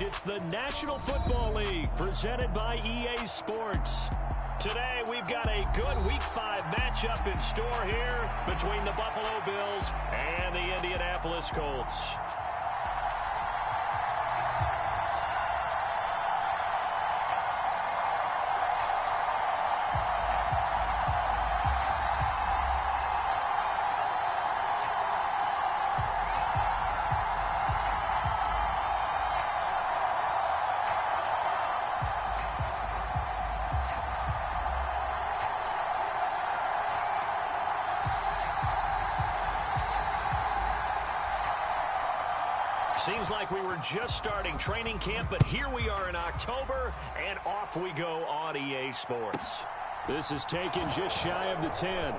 It's the National Football League presented by EA Sports. Today, we've got a good Week 5 matchup in store here between the Buffalo Bills and the Indianapolis Colts. Seems like we were just starting training camp, but here we are in October, and off we go on EA Sports. This is taken just shy of the 10.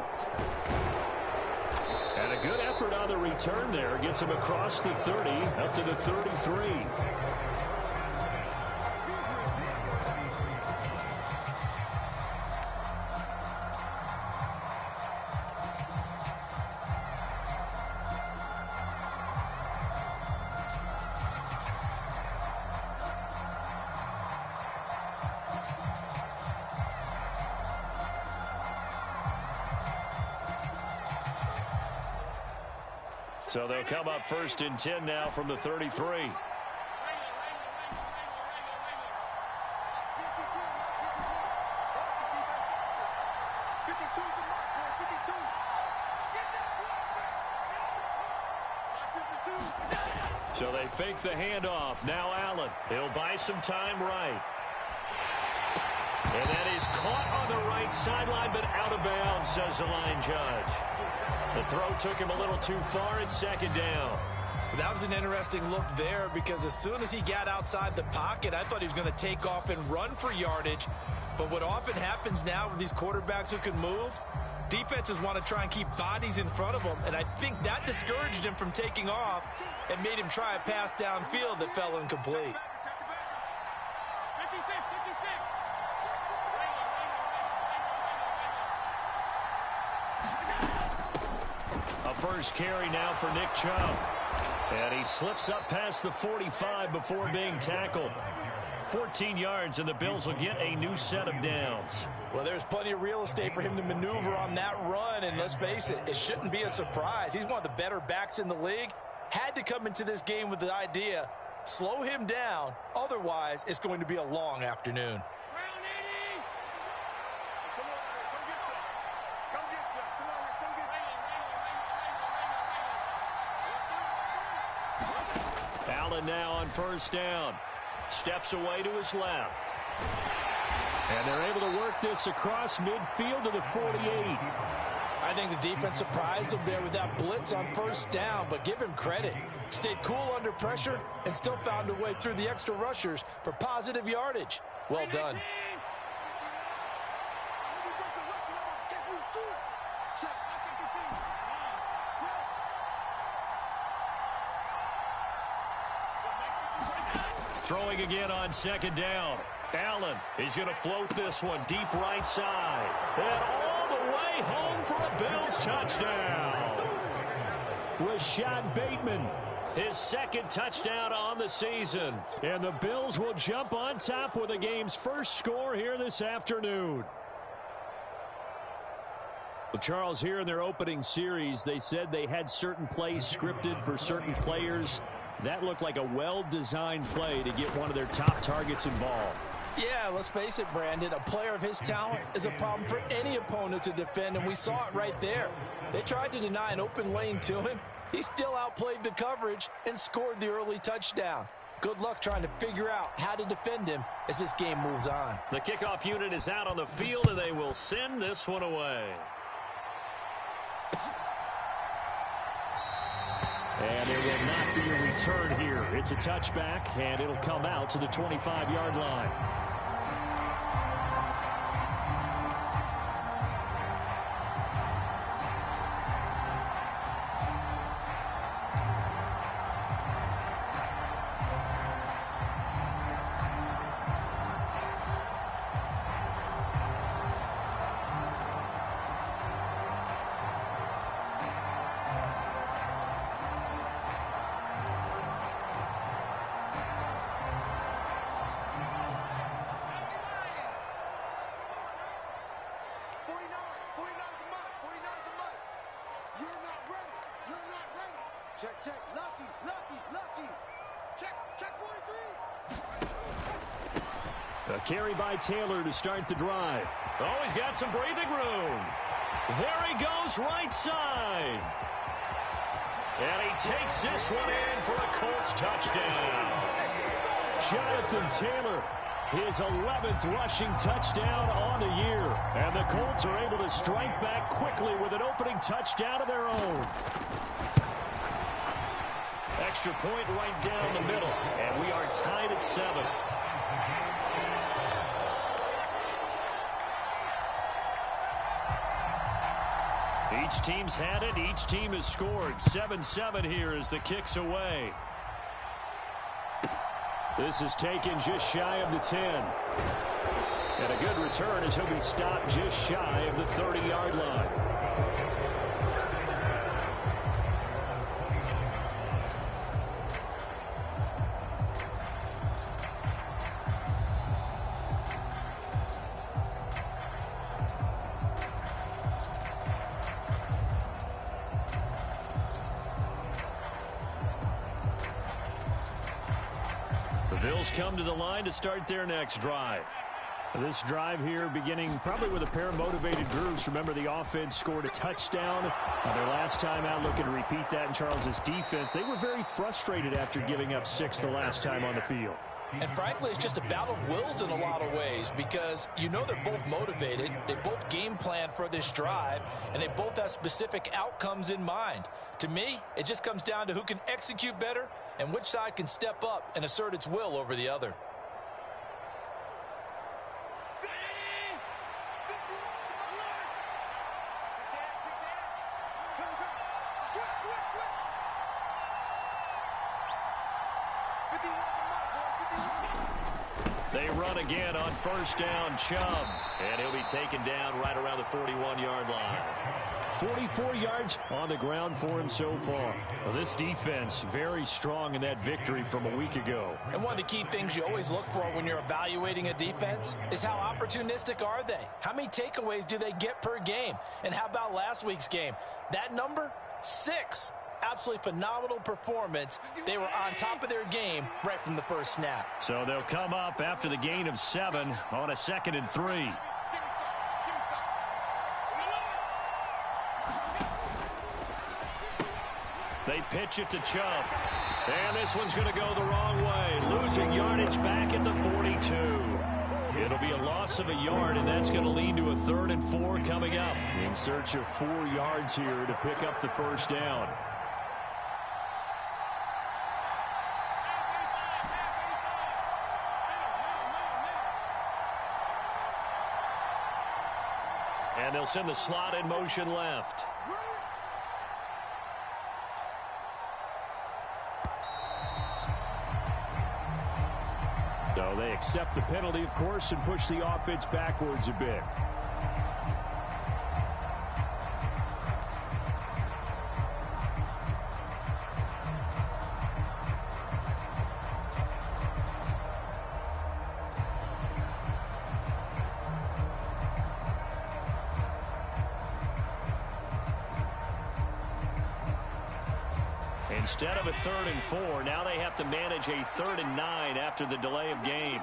And a good effort on the return there. Gets him across the 30, up to the 33. So they'll come up 1st and 10 now from the 33. So they fake the handoff. Now Allen. He'll buy some time right. And that is caught on the right sideline, but out of bounds, says the line judge. The throw took him a little too far. It's 2nd down. That was an interesting look there because as soon as he got outside the pocket, I thought he was going to take off and run for yardage. But what often happens now with these quarterbacks who can move, defenses want to try and keep bodies in front of them, and I think that discouraged him from taking off and made him try a pass downfield that fell incomplete. First carry now for Nick Chubb. And he slips up past the 45 before being tackled. 14 yards, and the Bills will get a new set of downs. Well, there's plenty of real estate for him to maneuver on that run, and let's face it, it shouldn't be a surprise. He's one of the better backs in the league. Had to come into this game with the idea, slow him down, otherwise it's going to be a long afternoon. Allen now on 1st down. Steps away to his left. And they're able to work this across midfield to the 48. I think the defense surprised him there with that blitz on 1st down, but give him credit. Stayed cool under pressure and still found a way through the extra rushers for positive yardage. Well done. Throwing again on 2nd down. Allen, he's going to float this one deep right side. And all the way home for a Bills touchdown. Rashad Bateman, his 2nd touchdown on the season. And the Bills will jump on top with the game's first score here this afternoon. Well, Charles, here in their opening series, they said they had certain plays scripted for certain players. That looked like a well-designed play to get one of their top targets involved. Yeah, let's face it, Brandon. A player of his talent is a problem for any opponent to defend, and we saw it right there. They tried to deny an open lane to him. He still outplayed the coverage and scored the early touchdown. Good luck trying to figure out how to defend him as this game moves on. The kickoff unit is out on the field, and they will send this one away. And there will not be a return here. It's a touchback, and it'll come out to the 25-yard line. check. Lucky. Check 43. A carry by Taylor to start the drive. Oh, he's got some breathing room. There he goes, right side. And he takes this one in for a Colts touchdown. Jonathan Taylor, his 11th rushing touchdown on the year. And the Colts are able to strike back quickly with an opening touchdown of their own. Extra point right down the middle. And we are tied at 7. Each team's had it. Each team has scored. 7-7 here as the kick's away. This is taken just shy of the 10. And a good return as he'll be stopped just shy of the 30-yard line. Bills come to the line to start their next drive. This drive here beginning probably with a pair of motivated groups. Remember, the offense scored a touchdown on their last time out. Looking to repeat that in Charles's defense. They were very frustrated after giving up 6 the last time on the field. And frankly, it's just a battle of wills in a lot of ways because you know they're both motivated. They both game plan for this drive, and they both have specific outcomes in mind. To me, it just comes down to who can execute better and which side can step up and assert its will over the other. They run again on first down, Chubb. And he'll be taken down right around the 41-yard line. 44 yards on the ground for him so far. Well, this defense very strong in that victory from a week ago. And one of the key things you always look for when you're evaluating a defense is how opportunistic are they? How many takeaways do they get per game? And how about last week's game? That number, 6. Absolutely phenomenal performance. They were on top of their game right from the first snap. So they'll come up after the gain of 7 on a 2nd and 3. They pitch it to Chubb. And this one's going to go the wrong way. Losing yardage back at the 42. It'll be a loss of a yard, and that's going to lead to a 3rd and 4 coming up. In search of 4 yards here to pick up the first down. And they'll send the slot in motion left. So they accept the penalty, of course, and push the offense backwards a bit. Instead of a 3rd and 4, now they have to manage a 3rd and 9 after the delay of game.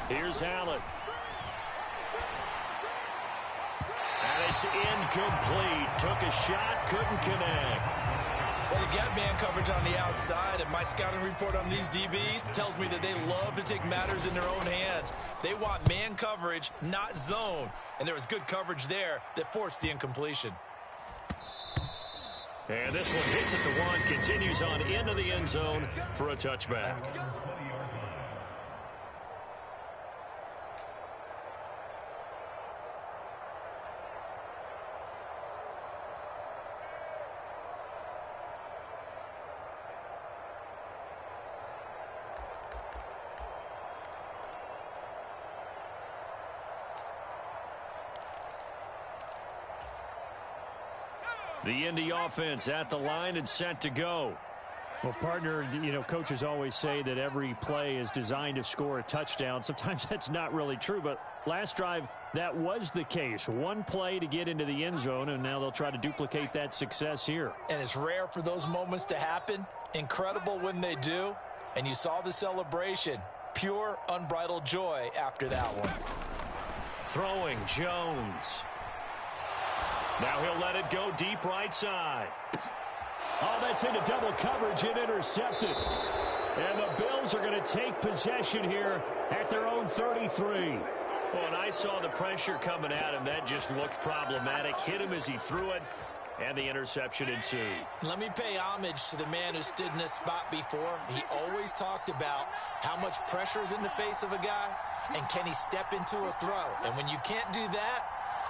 Here's Allen. And it's incomplete. Took a shot, couldn't connect. Well, you got man coverage on the outside, and my scouting report on these DBs tells me that they love to take matters in their own hands. They want man coverage, not zone. And there was good coverage there that forced the incompletion. And this one hits at the 1, continues on into the end zone for a touchback. The Indy offense at the line and set to go. Well, partner, coaches always say that every play is designed to score a touchdown. Sometimes that's not really true, but last drive, that was the case. One play to get into the end zone, and now they'll try to duplicate that success here. And it's rare for those moments to happen. Incredible when they do. And you saw the celebration. Pure, unbridled joy after that one. Throwing Jones. Now he'll let it go deep right side. Oh, that's into double coverage and intercepted. And the Bills are going to take possession here at their own 33. Well, and I saw the pressure coming at him. That just looked problematic. Hit him as he threw it, and the interception ensued. Let me pay homage to the man who stood in this spot before. He always talked about how much pressure is in the face of a guy, and can he step into a throw. And when you can't do that,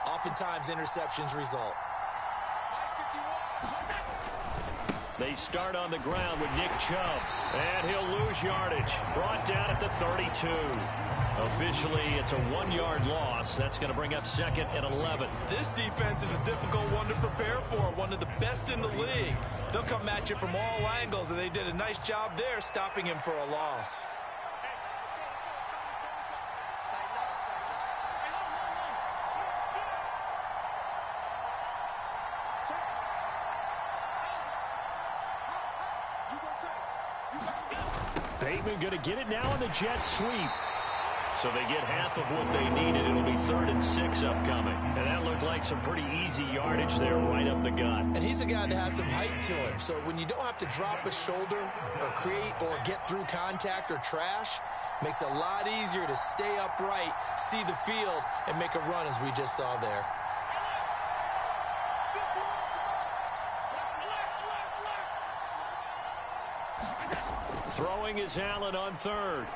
oftentimes interceptions result. They start on the ground with Nick Chubb, and he'll lose yardage. Brought down at the 32. Officially, it's a 1-yard loss. That's going to bring up 2nd and 11. This defense is a difficult one to prepare for, one of the best in the league. They'll come at you from all angles, and they did a nice job there stopping him for a loss. Bateman going to get it now on the jet sweep. So they get half of what they needed. It'll be 3rd and 6 upcoming. And that looked like some pretty easy yardage there right up the gut. And he's a guy that has some height to him. So when you don't have to drop a shoulder or create or get through contact or trash, makes it a lot easier to stay upright, see the field, and make a run as we just saw there. Throwing is Allen on 3rd.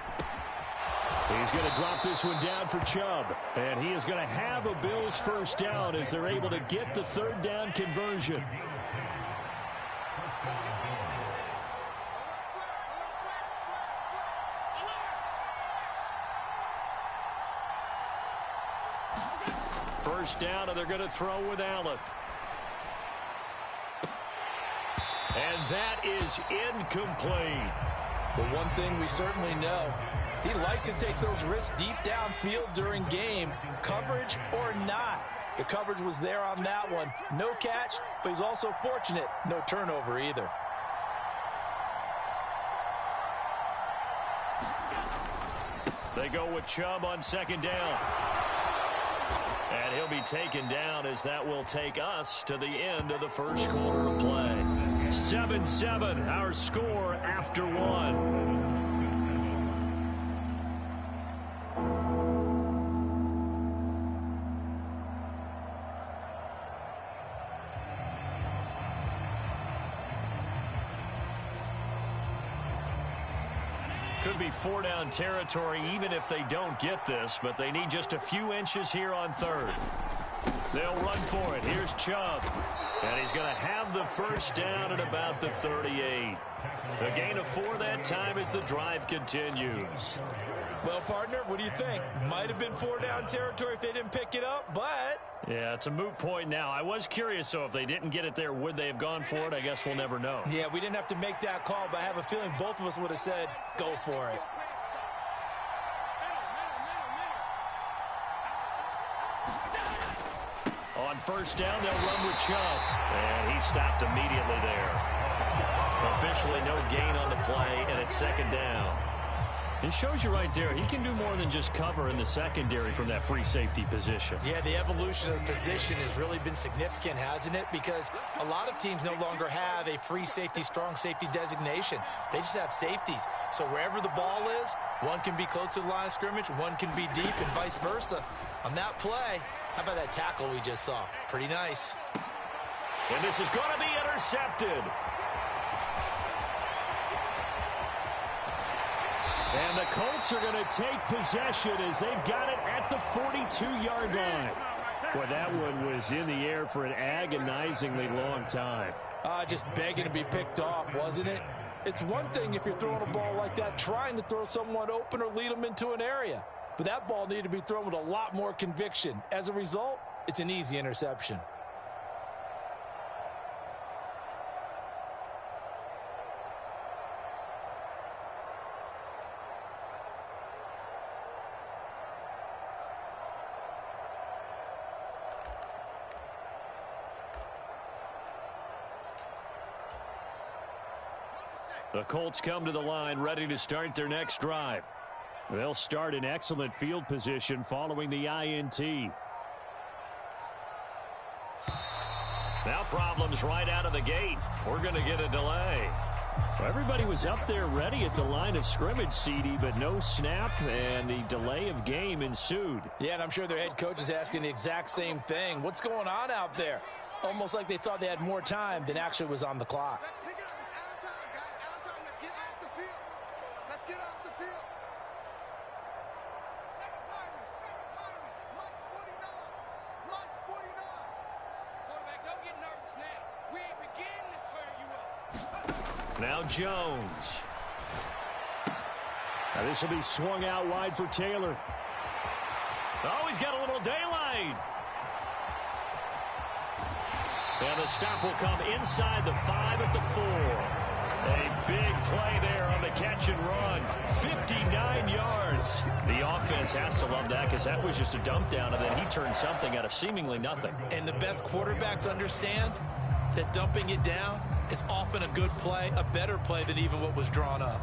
He's going to drop this one down for Chubb. And he is going to have a Bills first down as they're able to get the 3rd down conversion. First down, and they're going to throw with Allen. And that is incomplete. But one thing we certainly know, he likes to take those risks deep downfield during games, coverage or not. The coverage was there on that one. No catch, but he's also fortunate. No turnover either. They go with Chubb on 2nd down. And he'll be taken down as that will take us to the end of the first quarter of play. 7-7, our score after 1. Could be 4-down territory even if they don't get this, but they need just a few inches here on 3rd. They'll run for it. Here's Chubb. And he's going to have the first down at about the 38. A gain of 4 that time as the drive continues. Well, partner, what do you think? Might have been 4-down territory if they didn't pick it up, but... Yeah, it's a moot point now. I was curious, so if they didn't get it there, would they have gone for it? I guess we'll never know. Yeah, we didn't have to make that call, but I have a feeling both of us would have said, go for it. On first down, they'll run with Chubb. And he stopped immediately there. Officially no gain on the play, and it's 2nd down. It shows you right there, he can do more than just cover in the secondary from that free safety position. Yeah, the evolution of the position has really been significant, hasn't it? Because a lot of teams no longer have a free safety, strong safety designation. They just have safeties. So wherever the ball is, one can be close to the line of scrimmage, one can be deep, and vice versa. On that play, how about that tackle we just saw? Pretty nice. And this is going to be intercepted. And the Colts are going to take possession as they've got it at the 42-yard line. Boy, that one was in the air for an agonizingly long time. Just begging to be picked off, wasn't it? It's one thing if you're throwing a ball like that, trying to throw someone open or lead them into an area. But that ball needed to be thrown with a lot more conviction. As a result, it's an easy interception. The Colts come to the line ready to start their next drive. They'll start in excellent field position following the INT. Now problems right out of the gate. We're going to get a delay. Everybody was up there ready at the line of scrimmage, CD, but no snap, and the delay of game ensued. Yeah, and I'm sure their head coach is asking the exact same thing. What's going on out there? Almost like they thought they had more time than actually was on the clock. Let's pick it up. It's out of time, guys. Out of time. Let's get off the field. Let's get off the field. Second firing. Mike's 49. Mike's 49. Quarterback, don't get nervous now. We ain't beginning to turn you up. Now Jones. Now this will be swung out wide for Taylor. Oh, he's got a little daylight. And the stop will come inside the 5 at the 4. A big play there on the catch and run. 59 yards. The offense has to love that because that was just a dump down, and then he turned something out of seemingly nothing. And the best quarterbacks understand that dumping it down is often a good play, a better play than even what was drawn up.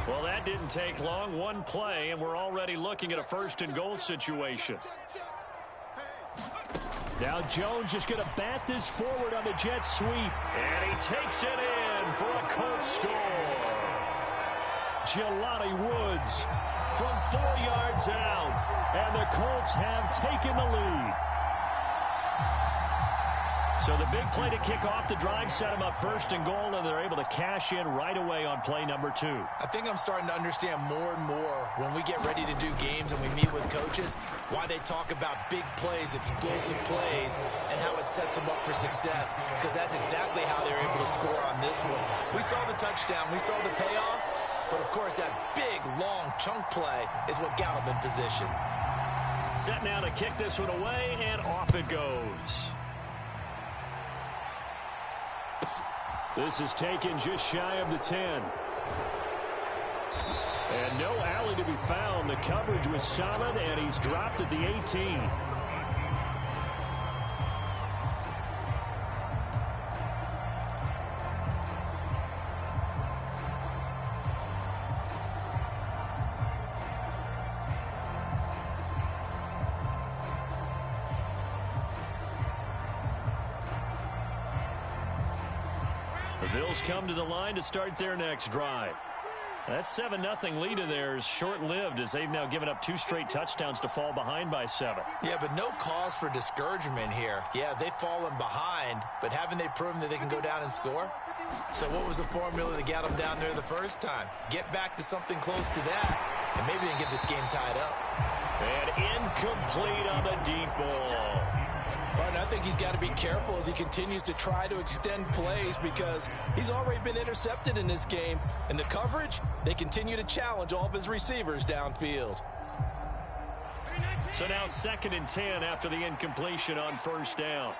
Well, that didn't take long. One play, and we're already looking at a first-and-goal situation. Now Jones just going to bat this forward on the jet sweep. And he takes it in for a Colts score. Jelani Woods from 4 yards out. And the Colts have taken the lead. So the big play to kick off the drive set them up first and goal, and they're able to cash in right away on play number 2. I think I'm starting to understand more and more when we get ready to do games and we meet with coaches why they talk about big plays, explosive plays, and how it sets them up for success, because that's exactly how they're able to score on this one. We saw the touchdown. We saw the payoff. But, of course, that big, long chunk play is what got them in position. Set now to kick this one away, and off it goes. This is taken just shy of the 10. And no alley to be found. The coverage was solid, and he's dropped at the 18. The Bills come to the line to start their next drive. That 7-0 lead of theirs short-lived as they've now given up 2 straight touchdowns to fall behind by 7. Yeah, but no cause for discouragement here. Yeah, they've fallen behind, but haven't they proven that they can go down and score? So what was the formula that got them down there the first time? Get back to something close to that, and maybe they can get this game tied up. And incomplete on the deep ball. And I think he's got to be careful as he continues to try to extend plays because he's already been intercepted in this game. And the coverage, they continue to challenge all of his receivers downfield. So now 2nd and 10 after the incompletion on first down.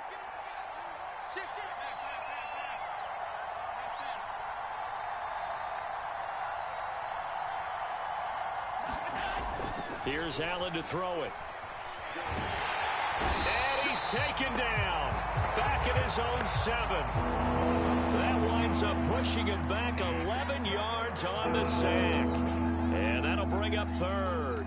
Here's Allen to throw it. And he's taken down. Back at his own 7. That winds up pushing him back 11 yards on the sack. And that'll bring up 3rd.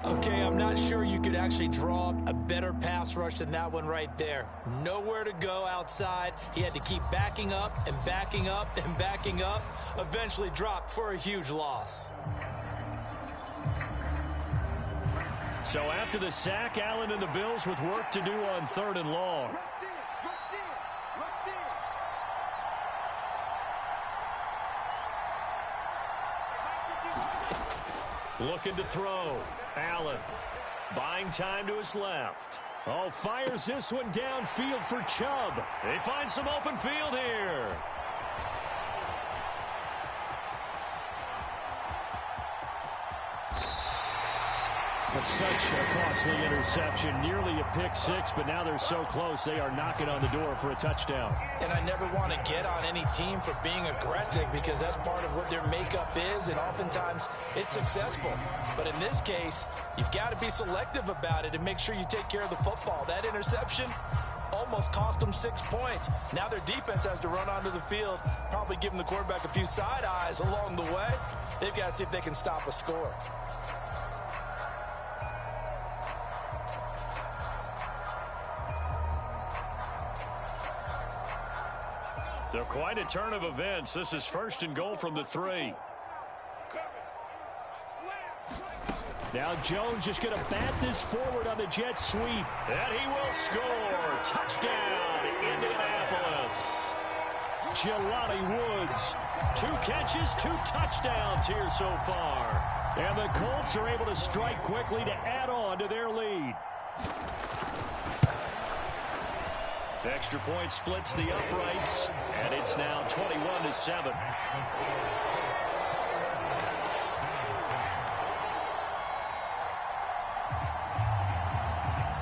Okay, I'm not sure you could actually draw up a better pass rush than that one right there. Nowhere to go outside. He had to keep backing up and backing up and backing up. Eventually dropped for a huge loss. So after the sack, Allen and the Bills with work to do on 3rd and long. Looking to throw. Allen buying time to his left. Oh, fires this one downfield for Chubb. They find some open field here. That's such a costly interception. Nearly a pick six, but now they're so close they are knocking on the door for a touchdown. And I never want to get on any team for being aggressive because that's part of what their makeup is, and oftentimes it's successful. But in this case, you've got to be selective about it and make sure you take care of the football. That interception almost cost them 6 points. Now their defense has to run onto the field, probably giving the quarterback a few side eyes along the way. They've got to see if they can stop a score. So quite a turn of events. This is 1st and goal from the 3. Now Jones just going to bat this forward on the jet sweep. And he will score. Touchdown, Indianapolis. Jelani Woods. 2 catches, 2 touchdowns here so far. And the Colts are able to strike quickly to add on to their lead. Extra point splits the uprights, and it's now 21-7.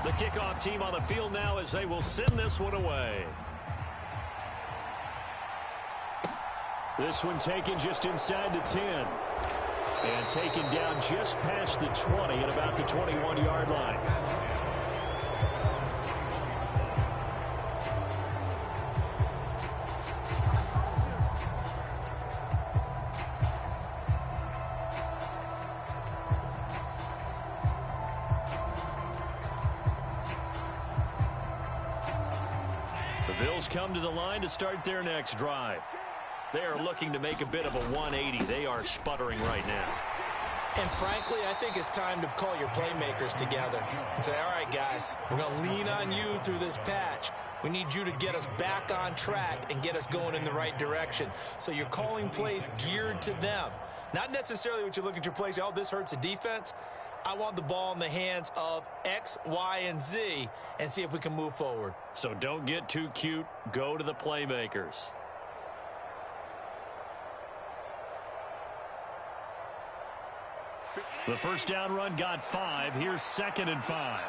The kickoff team on the field now as they will send this one away. This one taken just inside the 10. And taken down just past the 20 at about the 21-yard line. The Bills come to the line to start their next drive. They are looking to make a bit of a 180. They are sputtering right now. And frankly, I think it's time to call your playmakers together and say, all right, guys, we're going to lean on you through this patch. We need you to get us back on track and get us going in the right direction. So you're calling plays geared to them. Not necessarily what you look at your plays, oh, this hurts the defense. I want the ball in the hands of X, Y, and Z and see if we can move forward. So don't get too cute. Go to the playmakers. The first down run got 5. Here's 2nd and 5.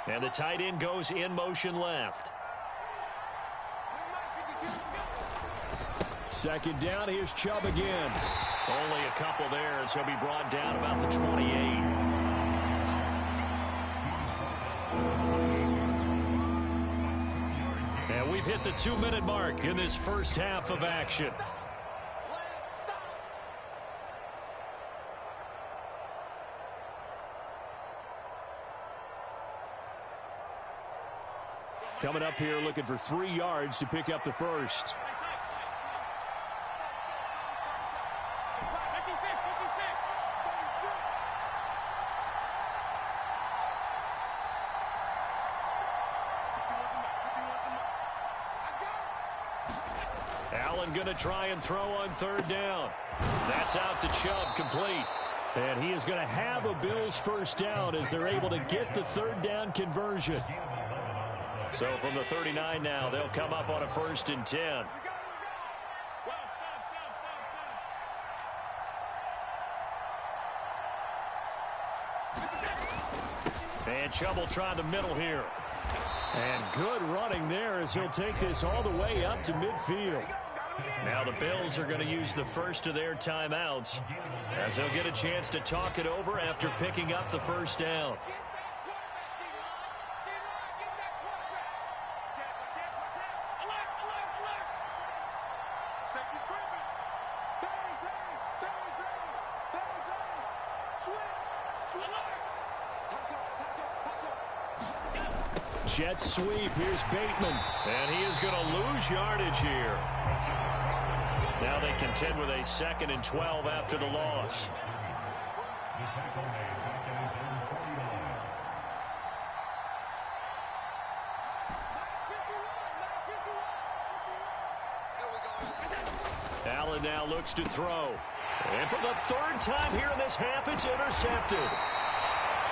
And the tight end goes in motion left. 2nd down. Here's Chubb again. Only a couple there as he'll be brought down about the 28. And we've hit the 2-minute mark in this first half of action. Coming up here looking for 3 yards to pick up the first. Allen going to try and throw on 3rd down. That's out to Chubb, complete. And he is going to have a Bills first down as they're able to get the 3rd down conversion. So from the 39 now, they'll come up on a 1st and 10. And Chubb will try the middle here. And good running there as he'll take this all the way up to midfield. Now the Bills are going to use the first of their timeouts as they'll get a chance to talk it over after picking up the first down. Jet sweep. Here's Bateman. And he is going to lose yardage here. Now they contend with a 2nd and 12 after the loss. Allen now looks to throw. And for the 3rd time here in this half, it's intercepted.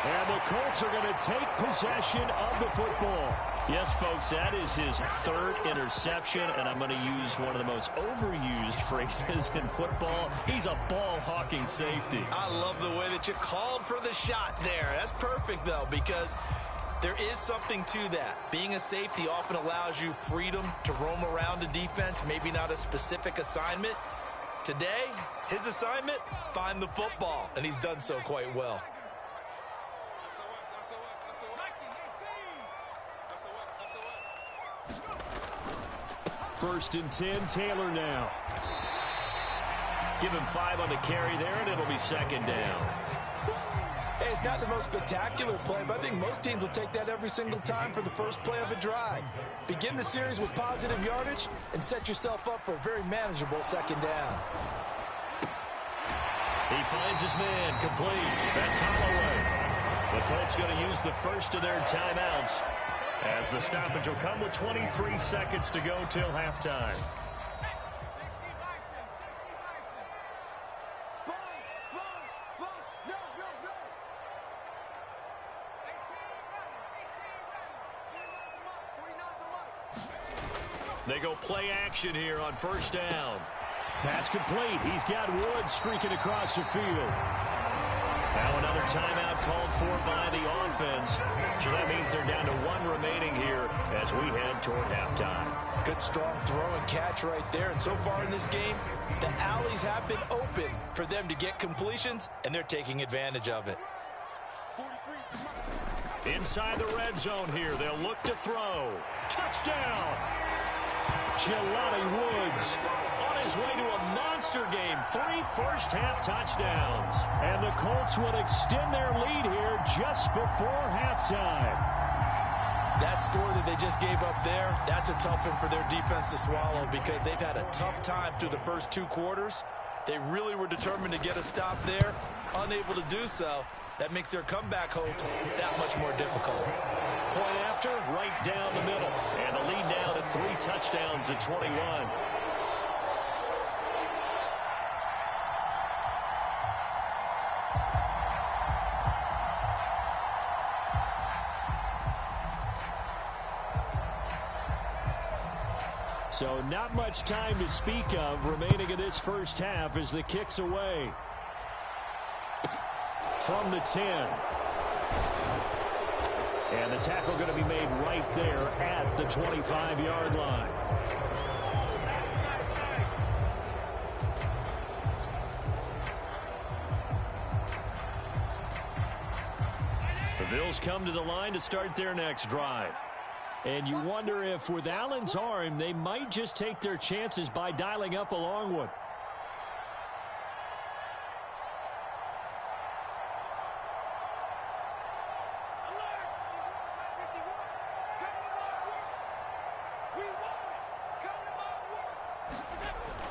And the Colts are going to take possession of the football. Yes, folks, that is his third interception, and I'm going to use one of the most overused phrases in football. He's a ball-hawking safety. I love the way that you called for the shot there. That's perfect, though, because there is something to that. Being a safety often allows you freedom to roam around a defense, maybe not a specific assignment. Today, his assignment, find the football, and he's done so quite well. First and 10, Taylor now. Give him 5 on the carry there, and it'll be second down. Hey, it's not the most spectacular play, but I think most teams will take that every single time for the first play of a drive. Begin the series with positive yardage and set yourself up for a very manageable second down. He finds his man complete. That's Holloway. The Colts going to use the first of their timeouts, as the stoppage will come with 23 seconds to go till halftime. They go play action here on first down. Pass complete. He's got Woods streaking across the field. Now another timeout called for by the offense. So that means they're down to 1 remaining here as we head toward halftime. Good strong throw and catch right there. And so far in this game, the alleys have been open for them to get completions, and they're taking advantage of it. Inside the red zone here, they'll look to throw. Touchdown! Jelani Woods on his way to a monster game. 3 first-half touchdowns. And the Colts will extend their lead here just before halftime. That score that they just gave up there, that's a tough one for their defense to swallow because they've had a tough time through the first 2 quarters. They really were determined to get a stop there, unable to do so. That makes their comeback hopes that much more difficult. Point after, right down the middle. And the lead now to 3 touchdowns at 21. So not much time to speak of remaining in this first half as the kick's away. From the 10. And the tackle going to be made right there at the 25-yard line. The Bills come to the line to start their next drive. And you wonder if with Allen's arm, they might just take their chances by dialing up a long one.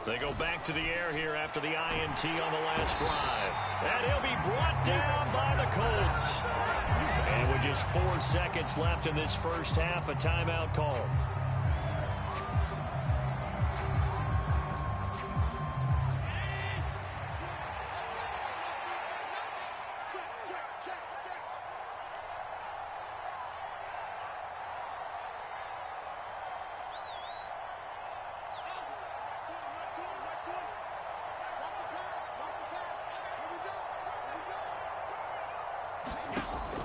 They go back to the air here after the INT on the last drive. And he'll be brought down by the Colts. And with just 4 seconds left in this first half, a timeout call.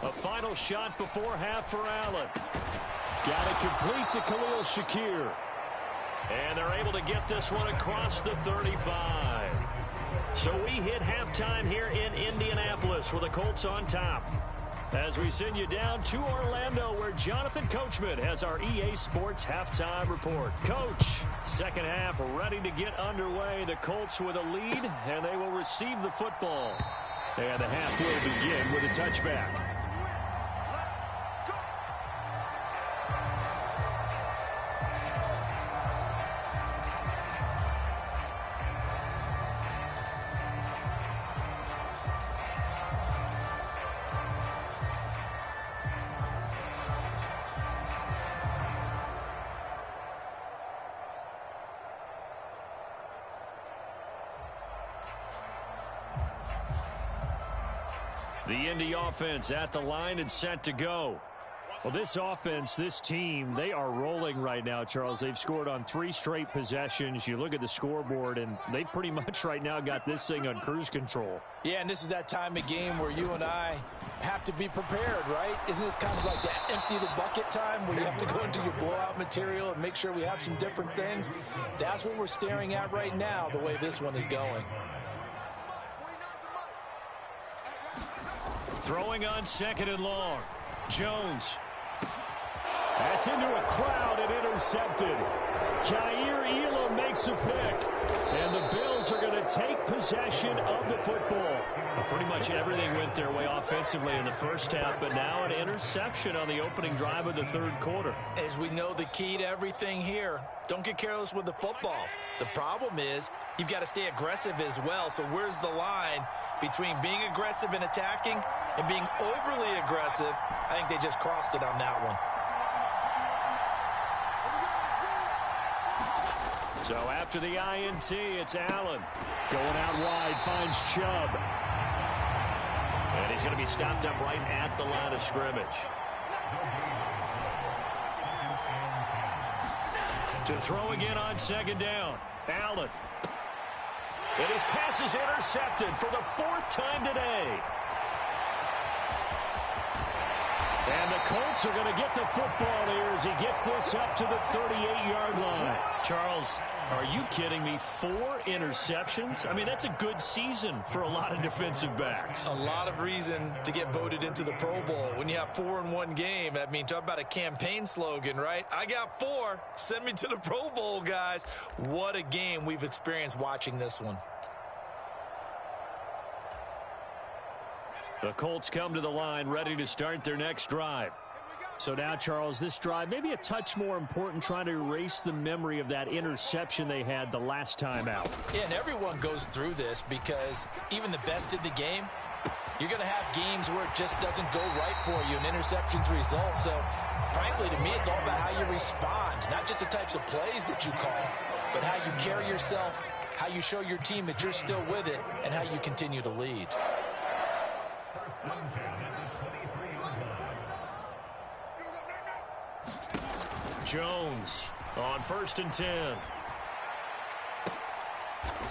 A final shot before half for Allen. Got it complete to Khalil Shakir. And they're able to get this one across the 35. So we hit halftime here in Indianapolis with the Colts on top. As we send you down to Orlando, where Jonathan Coachman has our EA Sports halftime report. Coach, second half ready to get underway. The Colts with a lead, and they will receive the football. And the half will begin with a touchback. The Indy offense at the line and set to go. Well, this offense, this team, they are rolling right now, Charles. They've scored on 3 straight possessions. You look at the scoreboard, and they pretty much right now got this thing on cruise control. Yeah, and this is that time of game where you and I have to be prepared, right? Isn't this kind of like that empty the bucket time where you have to go into your blowout material and make sure we have some different things? That's what we're staring at right now, the way this one is going. Throwing on 2nd and long. Jones. That's into a crowd and intercepted. Jair Elam makes a pick. And the Bills are going to take possession of the football. Well, pretty much everything went their way offensively in the first half, but now an interception on the opening drive of the 3rd quarter. As we know, the key to everything here, don't get careless with the football. The problem is you've got to stay aggressive as well. So where's the line between being aggressive and attacking and being overly aggressive? I think they just crossed it on that one. So after the INT, it's Allen. Going out wide, finds Chubb. And he's going to be stopped up right at the line of scrimmage. To throw again on 2nd down. Allen. And his pass is intercepted for the 4th time today. And the Colts are going to get the football here as he gets this up to the 38-yard line. Charles, are you kidding me? 4 interceptions? I mean, that's a good season for a lot of defensive backs. A lot of reason to get voted into the Pro Bowl. When you have 4 in one game, I mean, talk about a campaign slogan, right? I got 4. Send me to the Pro Bowl, guys. What a game we've experienced watching this one. The Colts come to the line, ready to start their next drive. So now, Charles, this drive maybe a touch more important, trying to erase the memory of that interception they had the last time out. Yeah, and everyone goes through this because even the best in the game, you're going to have games where it just doesn't go right for you, and interceptions result. So, frankly, to me, it's all about how you respond, not just the types of plays that you call, but how you carry yourself, how you show your team that you're still with it, and how you continue to lead. Jones on 1st and 10.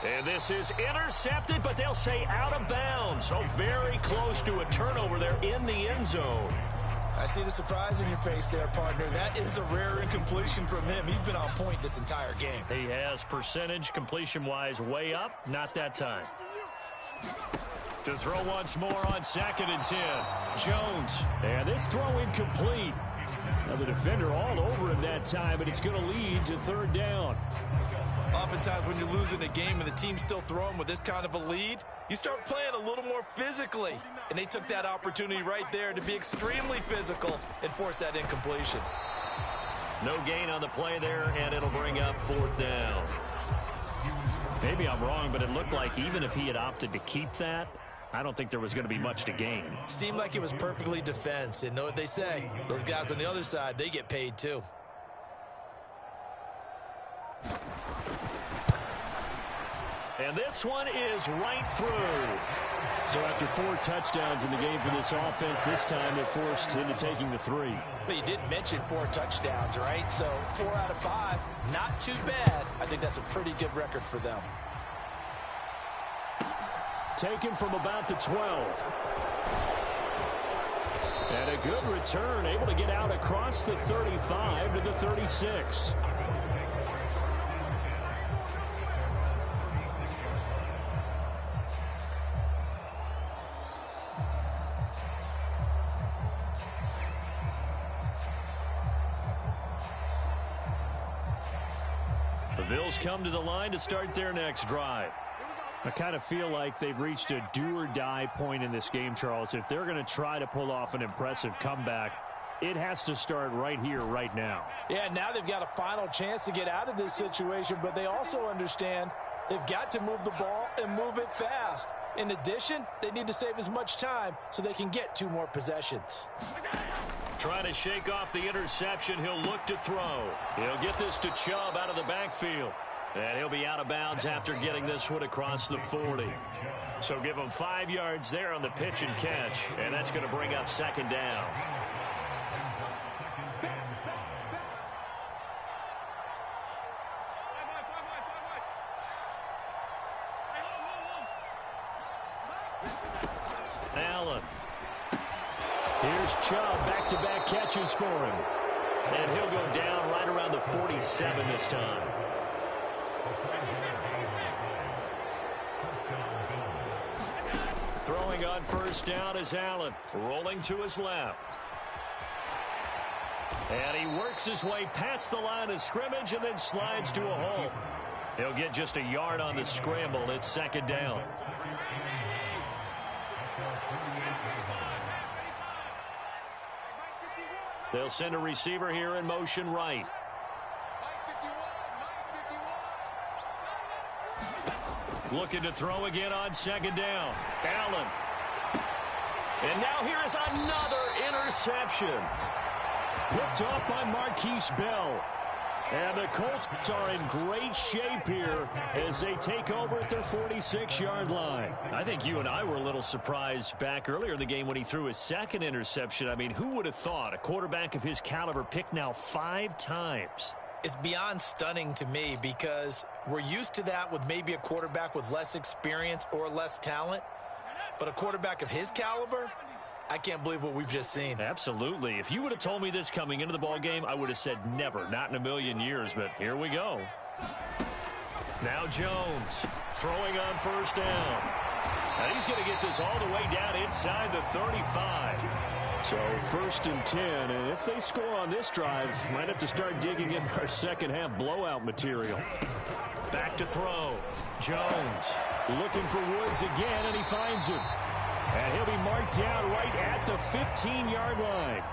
And this is intercepted, but they'll say out of bounds. So very close to a turnover there in the end zone. I see the surprise in your face there, partner. That is a rare incompletion from him. He's been on point this entire game. He has percentage completion-wise way up. Not that time. To throw once more on 2nd and 10. Jones. And this throw incomplete. Now the defender all over him that time, but it's going to lead to 3rd down. Oftentimes when you're losing a game and the team's still throwing with this kind of a lead, you start playing a little more physically. And they took that opportunity right there to be extremely physical and force that incompletion. No gain on the play there, and it'll bring up 4th down. Maybe I'm wrong, but it looked like even if he had opted to keep that, I don't think there was going to be much to gain. Seemed like it was perfectly defense. And know what they say? Those guys on the other side, they get paid too. And this one is right through. So after 4 touchdowns in the game for this offense, this time they're forced into taking the 3. But you did mention 4 touchdowns, right? So 4 out of 5, not too bad. I think that's a pretty good record for them. Taken from about the 12. And a good return, able to get out across the 35 to the 36. The Bills come to the line to start their next drive. I kind of feel like they've reached a do-or-die point in this game, Charles. If they're going to try to pull off an impressive comeback, it has to start right here, right now. Yeah, now they've got a final chance to get out of this situation, but they also understand they've got to move the ball and move it fast. In addition, they need to save as much time so they can get 2 more possessions. Trying to shake off the interception, he'll look to throw. He'll get this to Chubb out of the backfield. And he'll be out of bounds after getting this one across the 40. So give him 5 yards there on the pitch and catch, and that's going to bring up second down. Allen. Here's Chubb, back-to-back catches for him. And he'll go down right around the 47 this time. Throwing on first down is Allen, rolling to his left. And he works his way past the line of scrimmage and then slides to a hole. He'll get just a yard on the scramble. It's second down. They'll send a receiver here in motion right. Looking to throw again on second down. Allen. And now here is another interception. Picked off by Marquise Bell. And the Colts are in great shape here as they take over at their 46-yard line. I think you and I were a little surprised back earlier in the game when he threw his second interception. I mean, who would have thought a quarterback of his caliber picked now 5 times? It's beyond stunning to me because we're used to that with maybe a quarterback with less experience or less talent. But a quarterback of his caliber, I can't believe what we've just seen. Absolutely. If you would have told me this coming into the ball game, I would have said never, not in a million years. But here we go. Now Jones throwing on first down. And he's going to get this all the way down inside the 35. So first and 10, and if they score on this drive, might have to start digging in our second half blowout material. Back to throw. Jones looking for Woods again, and he finds him. And he'll be marked down right at the 15-yard line.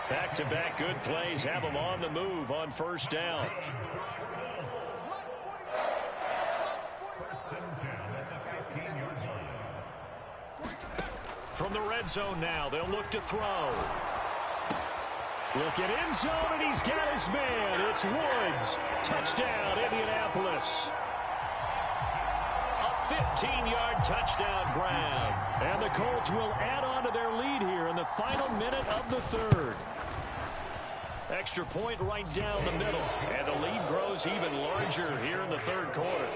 Back-to-back good plays have him on the move on first down. From the red zone now, they'll look to throw. Look at end zone, and he's got his man. It's Woods. Touchdown, Indianapolis. A 15-yard touchdown grab. And the Colts will add on to their lead here in the final minute of the third. Extra point right down the middle. And the lead grows even larger here in the third quarter.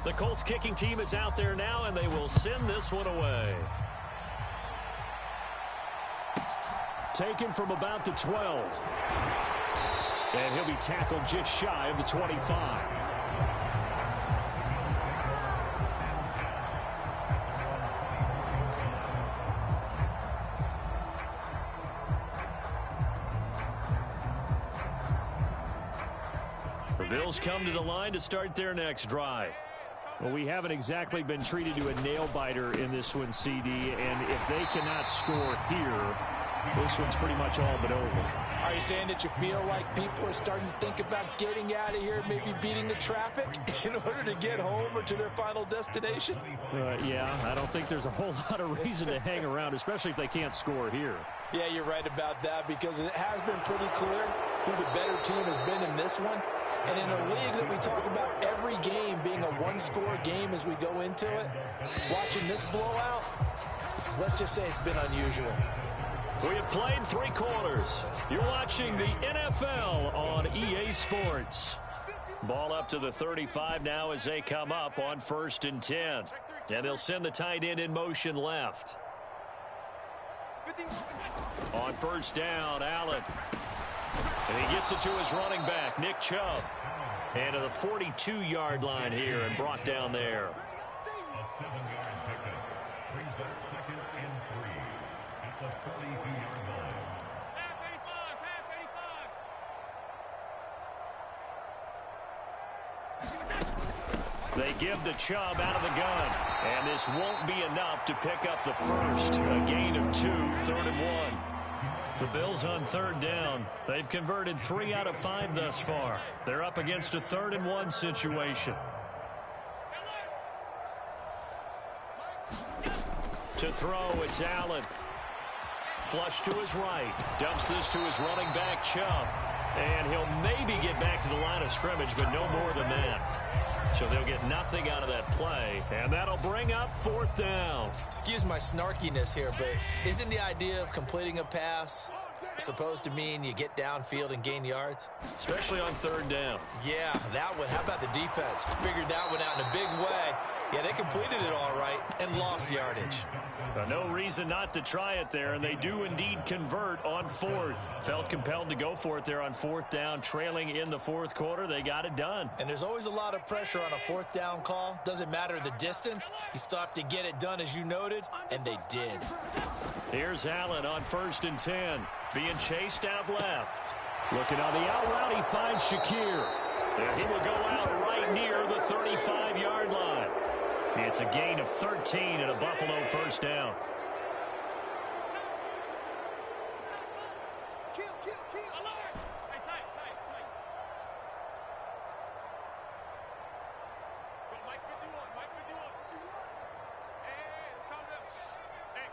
The Colts kicking team is out there now, and they will send this one away. Taken from about the 12. And he'll be tackled just shy of the 25. The Bills come to the line to start their next drive. Well, we haven't exactly been treated to a nail-biter in this one, CD, and if they cannot score here, this one's pretty much all but over. Are you saying that you feel like people are starting to think about getting out of here, maybe beating the traffic in order to get home or to their final destination? Yeah, I don't think there's a whole lot of reason to hang around, especially if they can't score here. Yeah, you're right about that because it has been pretty clear who the better team has been in this one. And in a league that we talk about every game being a one-score game as we go into it, watching this blowout, let's just say it's been unusual. We have played 3 quarters. You're watching the NFL on EA Sports. Ball up to the 35 now as they come up on first and 10. And they'll send the tight end in motion left. On first down, Allen. And he gets it to his running back, Nick Chubb. And to the 42-yard line here and brought down there. They give the Chubb out of the gun. And this won't be enough to pick up the first. A gain of 2, 3rd and 1. The Bills on third down. They've converted 3 out of 5 thus far. They're up against a 3rd and 1 situation. To throw, it's Allen. flush to his right. Dumps this to his running back, Chubb. And he'll maybe get back to the line of scrimmage, but no more than that. So they'll get nothing out of that play, and that'll bring up 4th down. Excuse my snarkiness here, but isn't the idea of completing a pass supposed to mean you get downfield and gain yards? Especially on 3rd down. Yeah, that one. How about the defense? Figured that one out in a big way. Yeah, they completed it all right and lost yardage. No reason not to try it there, and they do indeed convert on 4th. Felt compelled to go for it there on 4th down, trailing in the 4th quarter. They got it done. And there's always a lot of pressure on a 4th down call. Doesn't matter the distance. You still have to get it done, as you noted, and they did. Here's Allen on 1st and 10, being chased out left. Looking on the out route, he finds Shakir. And he will go out right near the 35-yard line. It's a gain of 13 and a Buffalo 1st down. Kill. Alert! Hey, tight. Go, Mike 51. Hey, let's calm down. Hey,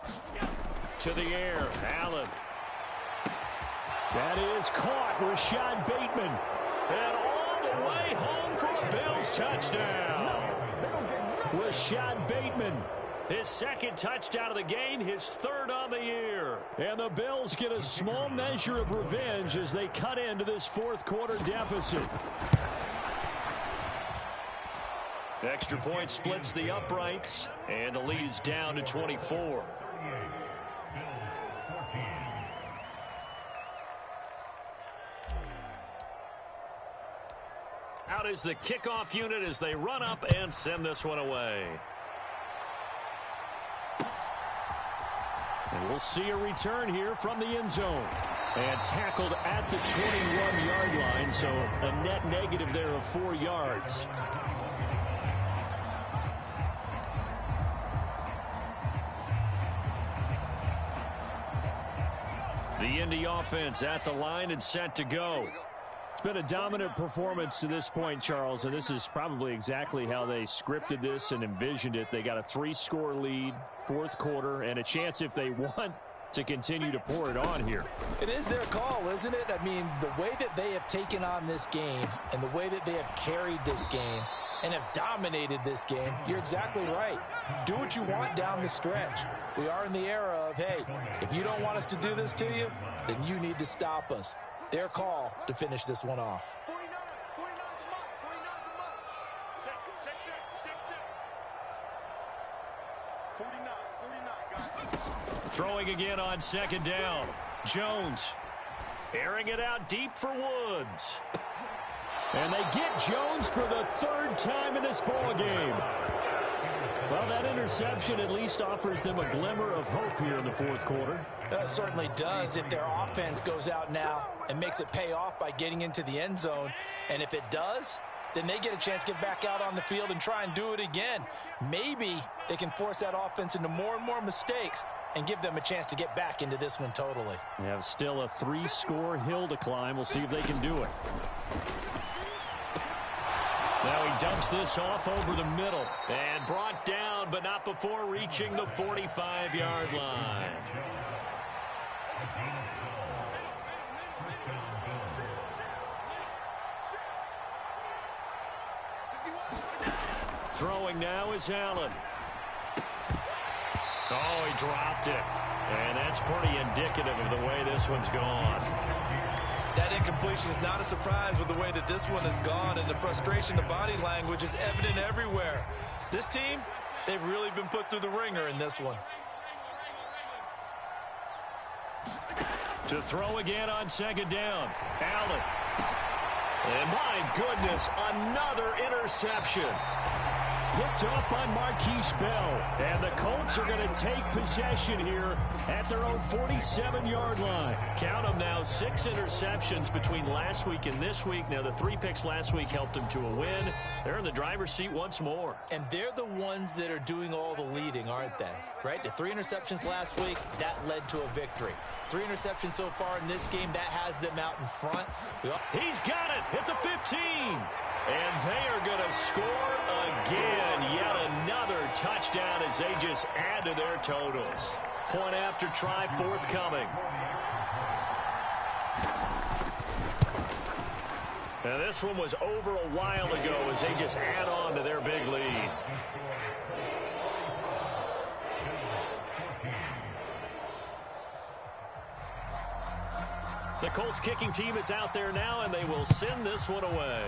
let's go. To the air, Allen. That is caught. Rashad Bateman. And all the way home for a Bills touchdown. Rashad Bateman, his 2nd touchdown of the game, his 3rd on the year. And the Bills get a small measure of revenge as they cut into this 4th quarter deficit. Extra point splits the uprights, and the lead is down to 24. Out is the kickoff unit as they run up and send this one away. And we'll see a return here from the end zone. And tackled at the 21-yard line, so a net negative there of 4 yards. The Indy offense at the line and set to go. It's been a dominant performance to this point, Charles, and this is probably exactly how they scripted this and envisioned it. They got a 3-score lead, 4th quarter, and a chance if they want to continue to pour it on here. It is their call, isn't it? I mean, the way that they have taken on this game and the way that they have carried this game and have dominated this game, you're exactly right. Do what you want down the stretch. We are in the era of, hey, if you don't want us to do this to you, then you need to stop us. Their call to finish this one off. 49 the mark. Check. 49, guys. Throwing again on 2nd down. Jones airing it out deep for Woods. And they get Jones for the 3rd time in this ball game. Well, that interception at least offers them a glimmer of hope here in the 4th quarter. It certainly does if their offense goes out now and makes it pay off by getting into the end zone. And if it does, then they get a chance to get back out on the field and try and do it again. Maybe they can force that offense into more and more mistakes and give them a chance to get back into this one totally. They have still a 3-score hill to climb. We'll see if they can do it. Now he dumps this off over the middle and brought down, but not before reaching the 45-yard line. Throwing now is Allen. Oh, he dropped it. And that's pretty indicative of the way this one's gone. That incompletion is not a surprise with the way that this one has gone, and the frustration, the body language is evident everywhere. This team, they've really been put through the ringer in this one. To throw again on 2nd down. Allen. And my goodness, another interception. Picked up on Marquise Bell. And the Colts are going to take possession here at their own 47-yard line. Count them now, 6 interceptions between last week and this week. Now, the 3 picks last week helped them to a win. They're in the driver's seat once more. And they're the ones that are doing all the leading, aren't they? Right? The 3 interceptions last week, that led to a victory. 3 interceptions so far in this game, that has them out in front. He's got it at the 15. And they are going to score again. Yet another touchdown as they just add to their totals. Point after try forthcoming. Now this one was over a while ago as they just add on to their big lead. The Colts kicking team is out there now, and they will send this one away.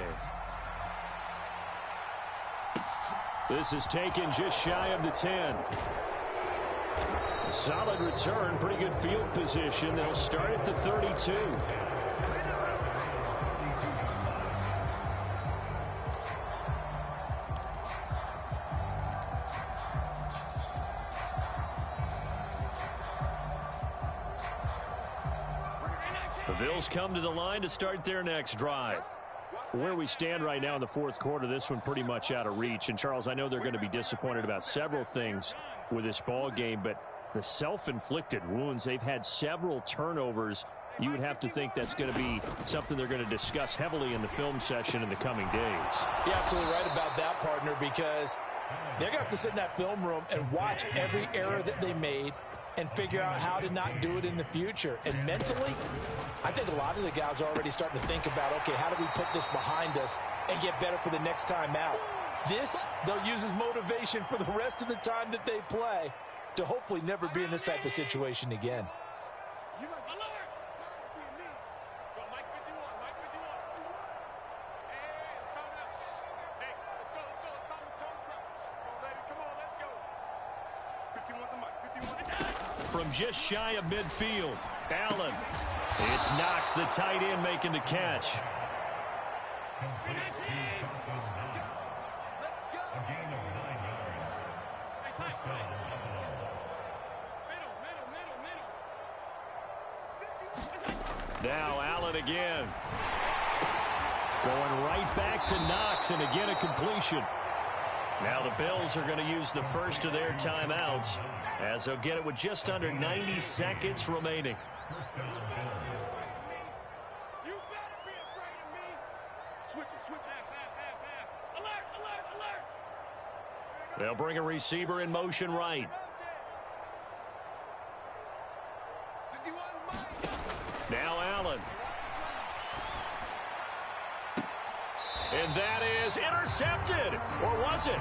This is taken just shy of the 10. A solid return, pretty good field position. They'll start at the 32. The Bills come to the line to start their next drive. Where we stand right now in the fourth quarter, this one pretty much out of reach. And, Charles, I know they're going to be disappointed about several things with this ball game, but the self-inflicted wounds, they've had several turnovers. You would have to think that's going to be something they're going to discuss heavily in the film session in the coming days. You're absolutely right about that, partner, because they're going to have to sit in that film room and watch every error that they made and figure out how to not do it in the future. And mentally, I think a lot of the guys are already starting to think about, okay, how do we put this behind us and get better for the next time out? This, they'll use as motivation for the rest of the time that they play to hopefully never be in this type of situation again. You must be targeting me. Go, Mike 51, Mike 51. Hey, it's coming up. Hey, let's go. It's coming crunch. Come on, baby, come on, let's go. 51's the mic. 51's the mic. From just shy of midfield, Allen. It's Knox, the tight end, making the catch. Now Allen again. Going right back to Knox, and again a completion. Now the Bills are going to use the first of their timeouts as they'll get it with just under 90 seconds remaining. You better be afraid of me. Switch it. Half. Alert. They'll bring a receiver in motion right. 51's mine. Now Allen. And that is intercepted. Or was it?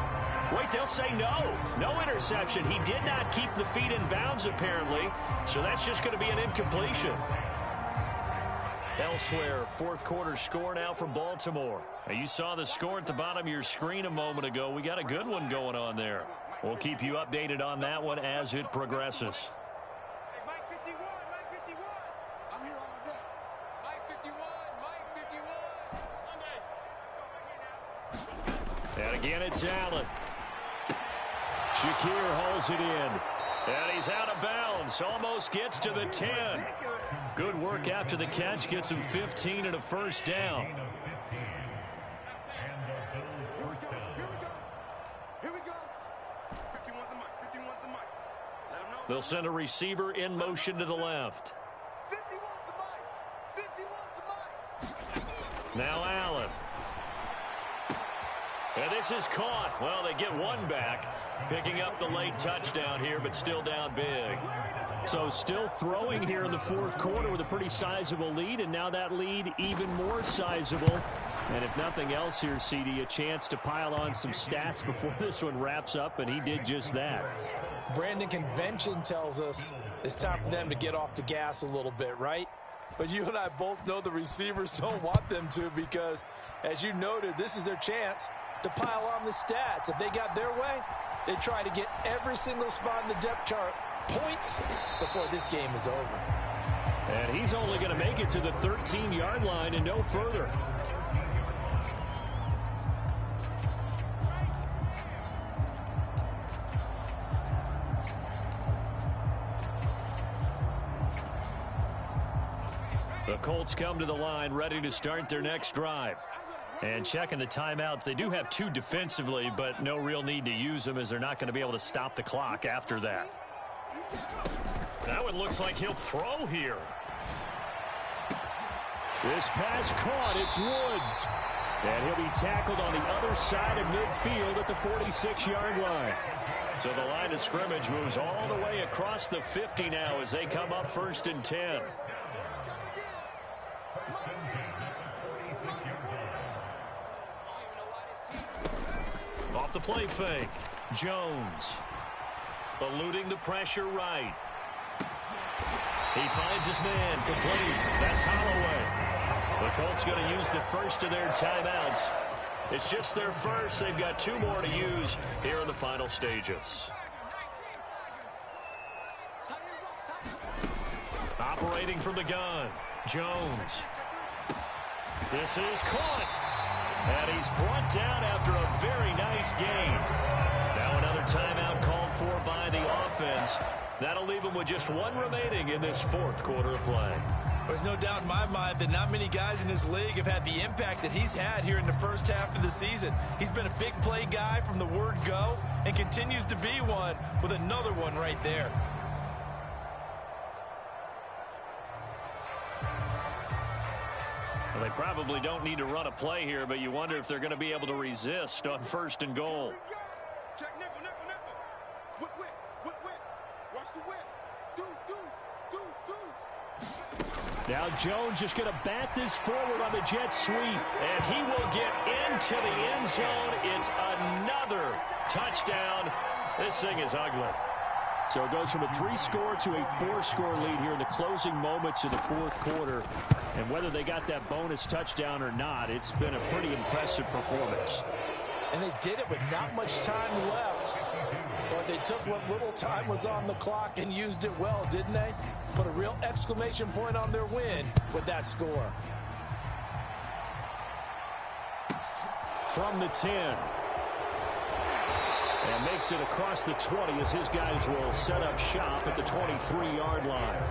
Wait, they'll say no. No interception. He did not keep the feet in bounds, apparently. So that's just going to be an incompletion. Elsewhere, fourth quarter score now from Baltimore. Now, you saw the score at the bottom of your screen a moment ago. We got a good one going on there. We'll keep you updated on that one as it progresses. Hey, Mike 51. I'm here all day. Mike 51. And again, it's Allen. Shakir holds it in. And he's out of bounds. Almost gets to the 10. Good work after the catch. Gets him 15 and a first down. Here we go. 51's the mic. Let him know. They'll send a receiver in motion to the left. 51's the mic. Now Allen. And this is caught. Well, they get one back. Picking up the late touchdown here, but still down big. So still throwing here in the fourth quarter with a pretty sizable lead, and now that lead even more sizable. And if nothing else here, CD, a chance to pile on some stats before this one wraps up, and he did just that. Brandon, convention tells us it's time for them to get off the gas a little bit, right? But you and I both know the receivers don't want them to because, as you noted, this is their chance to pile on the stats. If they got their way, they try to get every single spot in the depth chart points before this game is over. And he's only going to make it to the 13-yard line and no further. The Colts come to the line ready to start their next drive. And checking the timeouts, they do have two defensively, but no real need to use them as they're not going to be able to stop the clock after that. That one looks like he'll throw here. This pass caught. It's Woods. And he'll be tackled on the other side of midfield at the 46-yard line. So the line of scrimmage moves all the way across the 50 now as they come up 1st and 10. Off the play fake. Jones eluding the pressure right. He finds his man complete. That's Holloway. The Colts going to use the first of their timeouts. It's just their first. They've got 2 more to use here in the final stages. Operating from the gun, Jones. This is caught. And he's brought down after a very nice gain. Now another timeout called for by the offense. That'll leave him with just 1 remaining in this 4th quarter of play. There's no doubt in my mind that not many guys in this league have had the impact that he's had here in the first half of the season. He's been a big play guy from the word go and continues to be one with another one right there. Well, they probably don't need to run a play here, but you wonder if they're going to be able to resist on 1st and goal. Check nickel, nickel, nickel. Whip, whip, whip, whip. Watch the whip. Deuce, deuce, deuce, deuce. Now Jones just going to bat this forward on the jet sweep, and he will get into the end zone. It's another touchdown. This thing is ugly. So it goes from a 3-score to a 4-score lead here in the closing moments of the 4th quarter. And whether they got that bonus touchdown or not, it's been a pretty impressive performance. And they did it with not much time left. But they took what little time was on the clock and used it well, didn't they? Put a real exclamation point on their win with that score. From the 10. And makes it across the 20 as his guys will set up shop at the 23-yard line.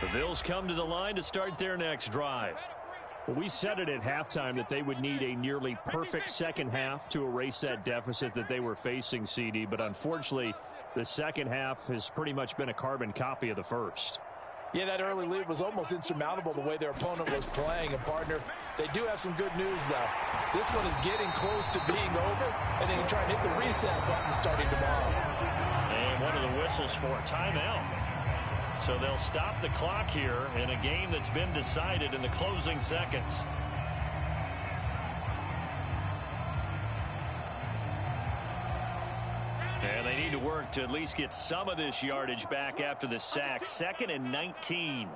The Bills come to the line to start their next drive. Well, we said it at halftime that they would need a nearly perfect second half to erase that deficit that they were facing, CD. But unfortunately, the second half has pretty much been a carbon copy of the first. Yeah, that early lead was almost insurmountable the way their opponent was playing. And, partner, they do have some good news, though. This one is getting close to being over, and they can try and hit the reset button starting tomorrow. And one of the whistles for a timeout. So they'll stop the clock here in a game that's been decided in the closing seconds. And they need to work to at least get some of this yardage back after the sack. 2nd and 19.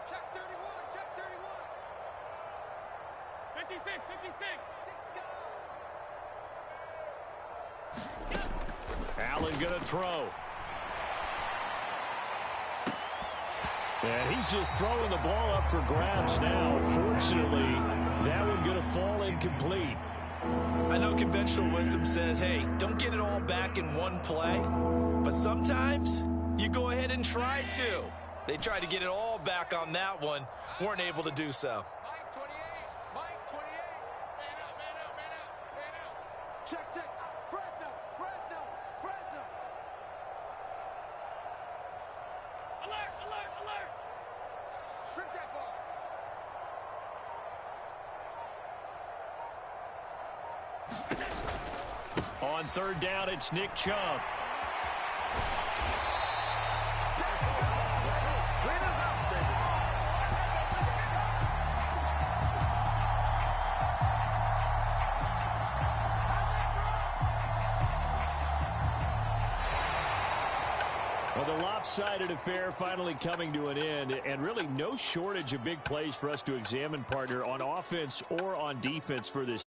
Check 31, check 31. 56, 56. Allen going to throw. And he's just throwing the ball up for grabs now. Fortunately, that one going to fall incomplete. I know conventional wisdom says, hey, don't get it all back in one play. But sometimes you go ahead and try to. They tried to get it all back on that one. Weren't able to do so. Mike 28, Mike 28. Man out, man out, man out, man out. Check, check. Fresno, Fresno, Fresno. Alert, alert, alert. Strip that ball. On 3rd down, it's Nick Chubb. Well, the lopsided affair finally coming to an end, and really no shortage of big plays for us to examine, partner, on offense or on defense for this